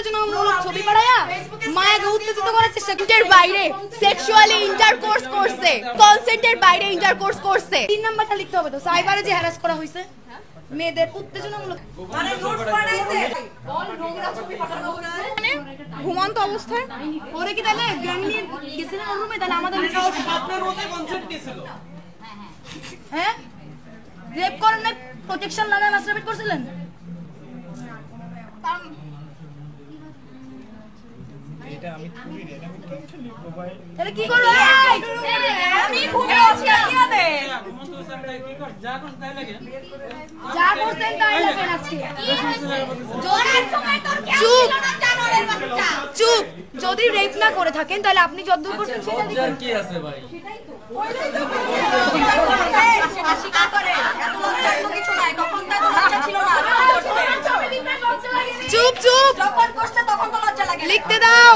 উত্তেজনামূলক ছবি বানায়া মায়াকে উত্তেজিত করার চেষ্টা করছে, বাইরে সেক্সুয়ালি ইন্টারকোর্স করছে, কনসেন্টের বাইরে ইন্টারকোর্স করছে। 3 নাম্বারটা লিখতে হবে তো, সাইবারে যে হ্যারাস করা হইছে মেয়েদের উত্তেজনামূলক, মানে নোটস বানাইছে বল নোংরা ছবি পাঠানো হইছে, মানে ঘুমন্ত অবস্থায় ওরে কি তাহলে গ্যাং নিয়ে গেছিলেন ওর রুমে? তাহলে আমাদের আপনার মতে কনসেপ্ট কি ছিল? হ্যাঁ রেপ করেন না, প্রোটেকশন লাগায় মাস্টারবেট করছিলেন? এটা আমি করি রে, আমি কেমনে লিখবো ভাই? তাহলে কি করব? আমি ঘুরে আছি কি হবে? যা করছেন তাই লাগে, যা করছেন তাই লাগে আজকে। জোরের সময় তোর কি ছিল না জানোরের বাচ্চা? চুপ। যদি রেপ না করে থাকেন তাহলে আপনি যতদূর করছেন সেটা লিখুন। কি আছে ভাই? সেটাই তো সেটা স্বীকার করে, এত লজ্জার কিছু নাই, তখন তো লজ্জা ছিল না। চুপ চুপ, যখন করতে তখন তো লজ্জা লাগে। লিখতে দাও।